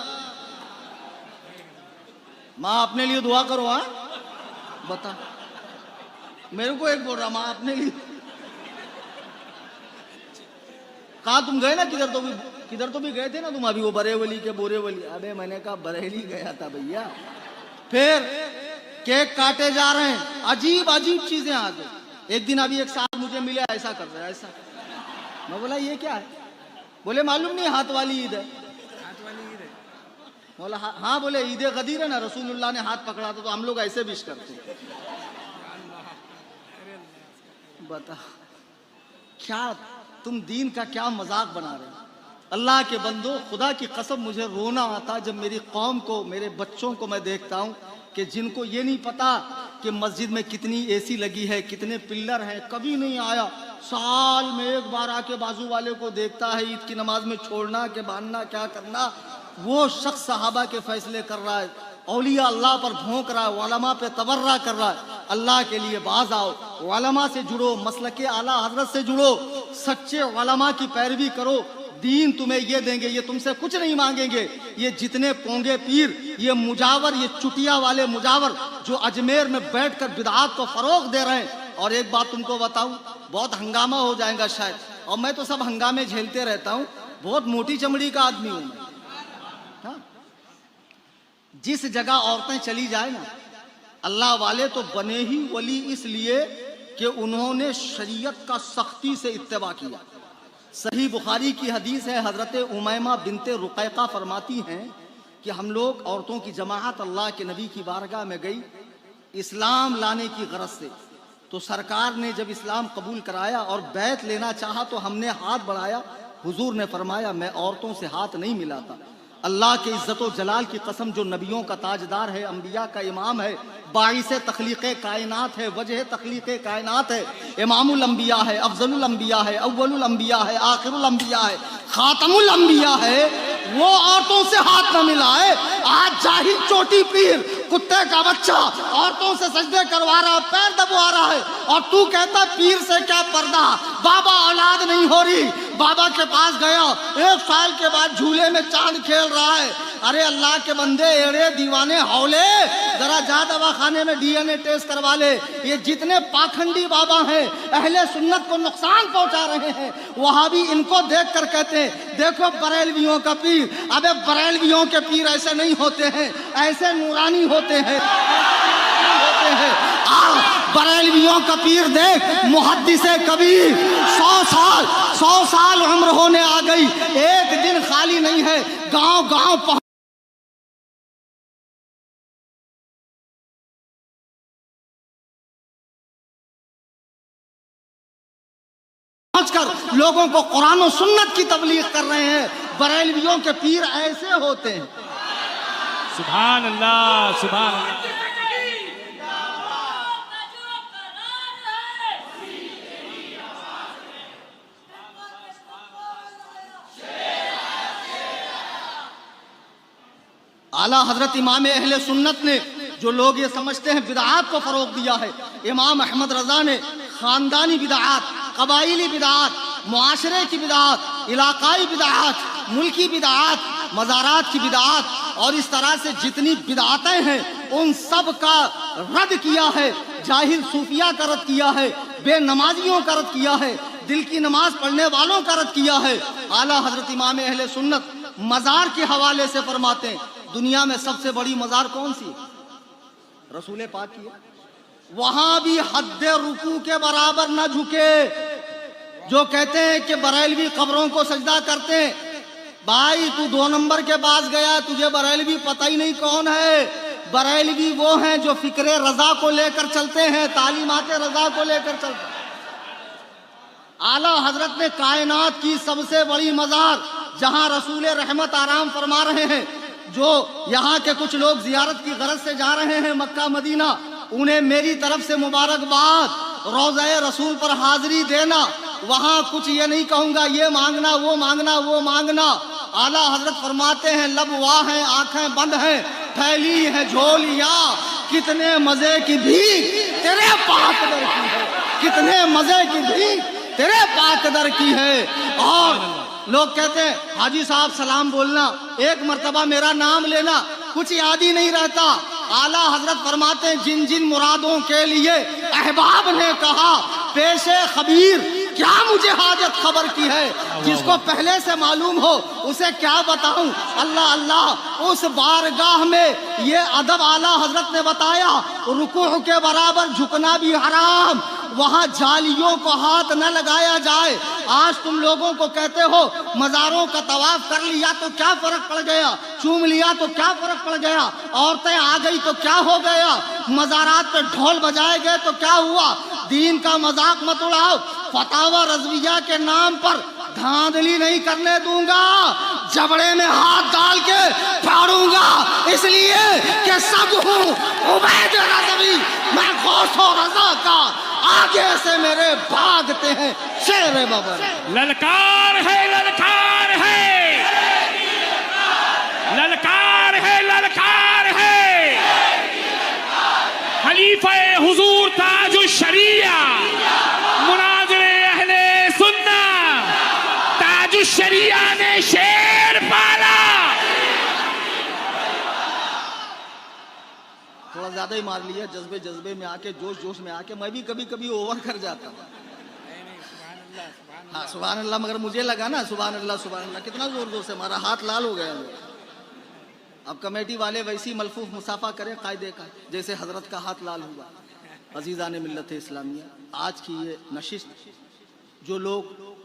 माँ अपने लिए दुआ करो। हाँ बता, मेरे को एक बोल रहा, माँ अपने लिए। कहा तुम गए ना किधर तो भी गए थे ना तुम अभी, वो बरेवली के बोरेवली। अबे मैंने कहा बरेली गया था भैया। फिर केक काटे जा रहे हैं, अजीब अजीब चीजें आ गई। एक दिन अभी एक साहब मुझे मिले, ऐसा कर रहे हैं ऐसा। मैं बोला ये क्या है? बोले मालूम नहीं, हाथ वाली ईद है। बोला हाँ। बोले ईद गदीर है ना, रसूलुल्लाह ने हाथ पकड़ा था तो हम लोग ऐसे विश करते। बता क्या तुम दीन का क्या मजाक बना रहे हो? अल्लाह के बंदो, खुदा की कसम मुझे रोना आता जब मेरी कौम को, मेरे बच्चों को मैं देखता हूँ कि जिनको ये नहीं पता कि मस्जिद में कितनी एसी लगी है, कितने पिल्लर हैं। कभी नहीं आया, साल में एक बार आके बाजू वाले को देखता है ईद की नमाज में छोड़ना के बांधना क्या करना। वो शख्स सहाबा के फैसले कर रहा है, औलिया अल्लाह पर भोंक रहा है, उलमा पे तबर्रा कर रहा है। अल्लाह के लिए बाज आओ, उलमा से जुड़ो, मसलके आला हजरत से जुड़ो, सच्चे उलमा की पैरवी करो। दीन तुम्हें ये देंगे, ये तुमसे कुछ नहीं मांगेंगे। ये जितने पोंगे पीर, ये मुजावर, ये चुटिया वाले मुजावर जो अजमेर में बैठकर बिदआत को फरोग दे रहे हैं। और एक बात तुमको बताऊं, बहुत हंगामा हो जाएगा शायद, और मैं तो सब हंगामे झेलते रहता हूं, बहुत मोटी चमड़ी का आदमी हूं मैं। हाँ? जिस जगह औरतें चली जाए ना, अल्लाह वाले तो बने ही वली इसलिए कि उन्होंने शरीयत का सख्ती से इत्तेबा किया। सही बुखारी की हदीस है, हजरत उमैमा बिनते रुकैका फरमाती हैं कि हम लोग औरतों की जमाअत अल्लाह के नबी की बारगाह में गई इस्लाम लाने की गरज से। तो सरकार ने जब इस्लाम कबूल कराया और बैत लेना चाहा तो हमने हाथ बढ़ाया। हुजूर ने फरमाया मैं औरतों से हाथ नहीं मिलाता। अल्लाह के इज्जत व जलाल की कसम, जो नबियों का ताजदार है, अंबिया का इमाम है, बाइसे तख्लीक़ कायनात है, वजह तख्लीक़ कायनात है, इमामुल अंबिया है, अफजलुल अंबिया है, अव्वलुल अंबिया है, आखिरुल अंबिया है, खातमुल अंबिया है, वो औरतों से हाथ न मिलाए। आज जाहिल चोटी पीर, कुत्ते का बच्चा औरतों से सजदे करवा रहा है, पैर दबवा रहा है, और तू कहता पीर से क्या पर्दा, बाबा औलाद नहीं हो रही। बाबा के पास गया, 1 साल के बाद झूले में चांद खेल रहा है। अरे अल्लाह के बंदे, एड़े दीवाने हौले, जरा जा दवाखाने में डीएनए टेस्ट करवा ले। ये जितने पाखंडी बाबा हैं, अहले सुन्नत को नुकसान पहुंचा रहे हैं, वहां भी इनको देख कर कहते हैं देखो बरेलवियों का पीर। अबे बरेलवियों के पीर ऐसे नहीं होते हैं, ऐसे नूरानी होते हैं। बरेलवियों का पीर देख, मुहद्दिसे कबीर, 100 साल उम्र होने आ गई, एक दिन खाली नहीं है, गांव गांव पहुंचकर लोगों को कुरान और सुन्नत की तबलीग कर रहे हैं। बरेलवियों के पीर ऐसे होते हैं। सुभान अल्लाह, सुभान अल्लाह। आला हजरत इमाम अहले सुन्नत ने, जो लोग ये समझते हैं बिदआत को फरोग दिया है, इमाम अहमद रजा ने खानदानी बिदआत, कबाइली बिदआत, मुआशरे की बिदआत, इलाकाई बिदआत, मुल्की बिदआत, मज़ारात की बिदआत और इस तरह से जितनी बिदआतें हैं उन सब का रद्द किया है। जाहिल सूफिया का रद्द किया है, बेनमाजियों का रद्द किया है, दिल की नमाज पढ़ने वालों का रद्द किया है। आला हजरत इमाम अहले सुन्नत मज़ार के हवाले से फरमाते हैं, दुनिया में सबसे बड़ी मज़ार कौन सी? रसूल पाक की है। वहां भी हद्दे रुकू के बराबर न झुके। जो कहते हैं कि बरेलवी कब्रों को सजदा करते हैं, भाई तू 2 नंबर के पास गया, तुझे बरेलवी पता ही नहीं कौन है। बरेलवी वो हैं जो फिक्रे रजा को लेकर चलते हैं, तालीमाते रजा को लेकर चलते हैं। आला हजरत ने कायनात की सबसे बड़ी मज़ार, जहां रसूल रहमत आराम फरमा रहे हैं, जो यहाँ के कुछ लोग जियारत की गरज से जा रहे हैं मक्का मदीना, उन्हें मेरी तरफ से मुबारकबाद। रोज़े रसूल पर हाजिरी देना, वहाँ कुछ ये नहीं कहूँगा ये मांगना वो मांगना वो मांगना। आला हजरत फरमाते हैं लब वाह हैं, आंखें बंद हैं, फैली है झोलियाँ, कितने मजे की भीख तेरे पाक दर की है, कितने मजे की भीख तेरे पाक दर की है। और लोग कहते हैं हाजी साहब सलाम बोलना, एक मर्तबा मेरा नाम लेना, कुछ याद ही नहीं रहता। आला हजरत फरमाते हैं जिन जिन मुरादों के लिए अहबाब ने कहा पेशे खबीर, क्या मुझे हाजत खबर की है, जिसको पहले से मालूम हो उसे क्या बताऊं। अल्लाह अल्लाह, उस बारगाह में ये अदब आला हजरत ने बताया, रुकू के बराबर झुकना भी हराम, वहाँ जालियों को हाथ न लगाया जाए। आज तुम लोगों को कहते हो मज़ारों का तवाफ कर लिया तो क्या फर्क पड़ गया, चूम लिया तो क्या फर्क पड़ गया, औरतें आ गई तो क्या हो गया, मज़ारात पे ढोल बजाए गए तो क्या हुआ। दीन का मजाक मत उड़ाओ। फतावा रज़विया के नाम पर धांधली नहीं करने दूंगा, जबड़े में हाथ डाल के फाड़ूंगा, इसलिए कि सब हूँ उबैद रज़वी, मैं गौसो रज़ा का, आगे से मेरे भागते हैं शेर बबर। ललकार है, ललकार है, ललकार है, ललकार है। खलीफा हुजूर ताजुश शरिया, मुनाज़िरे अहले सुन्ना, ताजुश शरिया ने शेर पाला। थोड़ा ज्यादा ही मार लिया, जज्बे जज्बे में आके, जोश जोश में आके मैं भी कभी कभी ओवर कर जाता हूँ। हाँ सुभान अल्लाह, मगर मुझे लगा ना सुभान अल्लाह कितना जोर जोर से मारा, हाथ लाल हो गया। अब कमेटी वाले वैसी मलफूफ मुसाफा करें कायदे का, जैसे हजरत का हाथ लाल हुआ। अजीज़ा ने मिल्लत इस्लामिया, आज की ये नशिस्त, जो लोग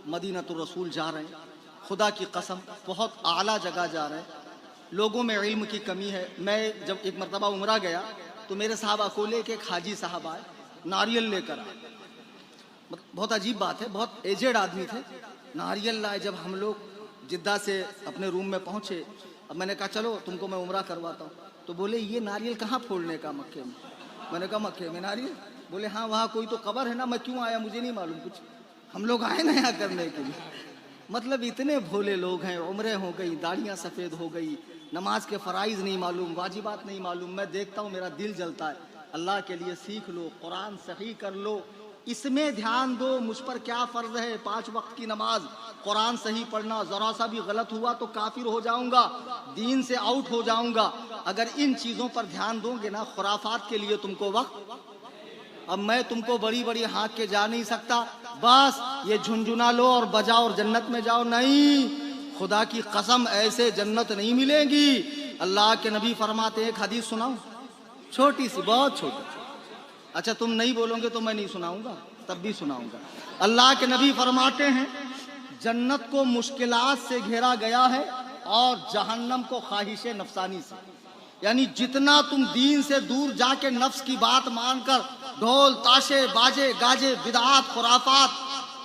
मदीनतुर रसूल जा रहे हैं, खुदा की कसम बहुत आला जगह जा रहे हैं, लोगों में इल्म की कमी है। मैं जब एक मरतबा उमरा गया तो मेरे साहब अकोले के एक हाजी साहब आए, नारियल लेकर आए। बहुत अजीब बात है, बहुत एजेड आदमी थे, नारियल लाए। जब हम लोग जिद्दा से अपने रूम में पहुँचे, अब मैंने कहा चलो तुमको मैं उमरा करवाता हूँ, तो बोले ये नारियल कहाँ फोड़ने का मक्के में। मैंने कहा मक्के में नारियल, बोले हाँ वहाँ कोई तो कब्र है ना, मैं क्यों आया मुझे नहीं मालूम कुछ, हम लोग आए ना यहाँ करने के लिए। मतलब इतने भोले लोग हैं, उम्रें हो गई, दाढ़ियाँ सफ़ेद हो गई, नमाज के फ़राइज़ नहीं मालूम, वाजिबात नहीं मालूम। मैं देखता हूँ मेरा दिल जलता है। अल्लाह के लिए सीख लो, कुरान सही कर लो, इसमें ध्यान दो। मुझ पर क्या फ़र्ज़ है, 5 वक्त की नमाज, कुरान सही पढ़ना। ज़रा सा भी गलत हुआ तो काफिर हो जाऊँगा, दीन से आउट हो जाऊँगा। अगर इन चीज़ों पर ध्यान दोगे ना, खुराफात के लिए तुमको वक्त, अब मैं तुमको बड़ी बड़ी हाँक के जा नहीं सकता, बस ये झुनझुना लो और बजाओ और जन्नत में जाओ, नहीं। खुदा की कसम ऐसे जन्नत नहीं मिलेगी। अल्लाह के नबी फरमाते हैं, एक हदीस सुनाऊं, छोटी सी, बहुत छोटी। अच्छा तुम नहीं बोलोगे तो मैं नहीं सुनाऊंगा, तब भी सुनाऊंगा। अल्लाह के नबी फरमाते हैं, जन्नत को मुश्किलात से घेरा गया है और जहन्नम को ख्वाहिश नफसानी से। यानी जितना तुम दीन से दूर जाके नफ्स की बात मानकर ढोल ताशे बाजे गाजे बिदआत खुराफात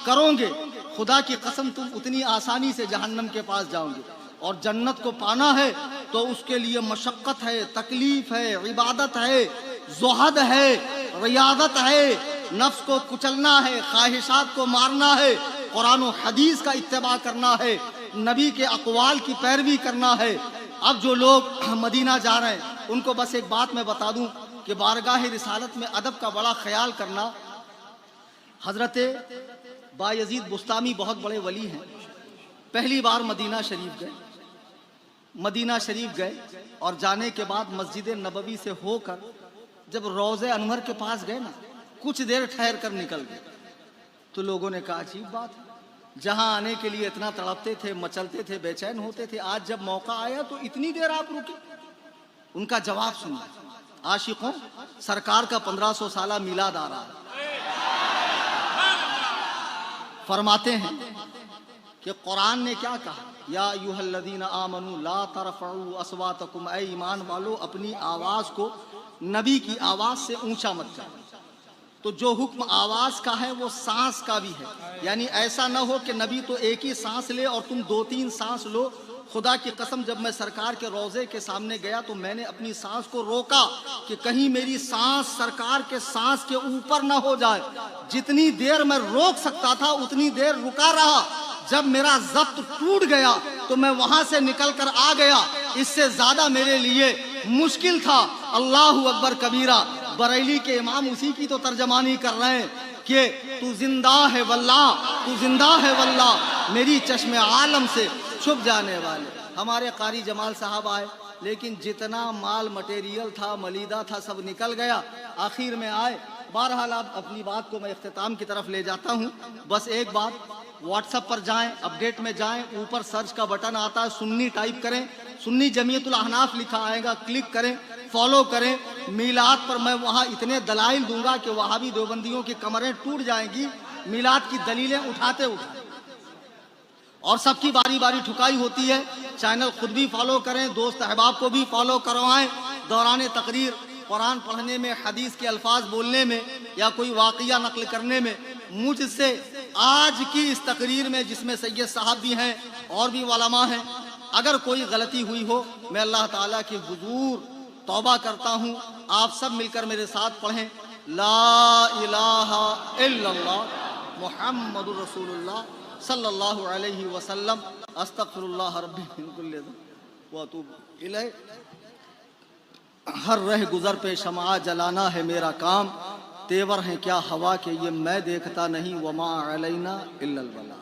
करोगे, खुदा की कसम तुम उतनी आसानी से जहन्नम के पास जाओगे। और जन्नत को पाना है तो उसके लिए मशक्क़त है, तकलीफ है, इबादत है, ज़ुहद है, रियादत है, नफ्स को कुचलना है, ख्वाहिशात को मारना है, कुरान और हदीस का इत्तिबा करना है, नबी के अक़वाल की पैरवी करना है। अब जो लोग मदीना जा रहे हैं उनको बस एक बात मैं बता दूं कि बारगाह रिसालत में अदब का बड़ा ख्याल करना। हज़रत बायज़ीद बुस्तामी बहुत बड़े वली हैं, पहली बार मदीना शरीफ गए। मदीना शरीफ गए और जाने के बाद मस्जिद नबवी से होकर जब रोज़े अनवर के पास गए ना, कुछ देर ठहर कर निकल गए, तो लोगों ने कहा अजीब बात है, जहां आने के लिए इतना तड़पते थे, मचलते थे, बेचैन होते थे, आज जब मौका आया तो इतनी देर आप रुके। उनका जवाब सुनिए। आशिकों, सरकार का 1500 साला मिलाद आ रहा है। फरमाते हैं कि कुरान ने क्या कहा, या अय्युहल्लज़ीना आमनू ला तरफ़ऊ अस्वातकुम, ऐ ईमान वालो अपनी आवाज़ को नबी की आवाज़ से ऊंचा मत करो। तो जो हुक्म आवाज़ का है वो सांस का भी है। यानी ऐसा ना हो कि नबी तो एक ही सांस ले और तुम 2-3 सांस लो, खुदा की कसम जब मैं सरकार के रोज़े के सामने गया तो मैंने अपनी सांस को रोका कि कहीं मेरी सांस सरकार के सांस के ऊपर ना हो जाए। जितनी देर मैं रोक सकता था उतनी देर रुका रहा। जब मेरा जब्त टूट गया तो मैं वहां से निकल कर आ गया। इससे ज्यादा मेरे लिए मुश्किल था। अल्लाहु अकबर कबीरा। बरेली के इमाम उसी की तो तर्जमानी कर रहे हैं कि तू जिंदा है वल्लाह, तू जिंदा है वल्लाह, मेरी चश्मे आलम से छुप जाने वाले। हमारे कारी जमाल साहब आए, लेकिन जितना माल मटेरियल था, मलीदा था, सब निकल गया। आखिर में आए। बहरहाल आप अपनी बात को मैं इख्तिताम की तरफ ले जाता हूँ। बस एक बात, व्हाट्सएप पर जाएं, अपडेट में जाएं, ऊपर सर्च का बटन आता है, सुन्नी टाइप करें, सुन्नी जमीयतुल अहनाफ लिखा आएगा, क्लिक करें, फॉलो करें। मीलाद पर मैं वहाँ इतने दलाइल दूंगा कि वहाबी देवबंदियों की कमरें टूट जाएंगी। मीलाद की दलीलें उठाते उठाते और सबकी बारी बारी ठुकाई होती है। चैनल खुद भी फॉलो करें, दोस्त अहबाब को भी फॉलो करवाएं। दौरान तकरीर कुरान पढ़ने में, हदीस के अल्फाज बोलने में या कोई वाक़िया नकल करने में मुझसे आज की इस तकरीर में, जिसमें सैयद साहब भी हैं और भी उलमा हैं, अगर कोई गलती हुई हो, मैं अल्लाह ताला के हुजूर तौबा करता हूँ। आप सब मिलकर मेरे साथ पढ़ें, ला इलाहा इल्लल्लाह मुहम्मदुर रसूलुल्लाह सल्लल्लाहु अलैहि वसल्लम, अस्तगफिरुल्लाह रब्बी मिन कुल्लि ज़ंब व अतूबु इलैह। हर रह गुजर पे शमा जलाना है मेरा काम, तेवर हैं क्या हवा के ये मैं देखता नहीं, वमा अलैना इल्लल बला।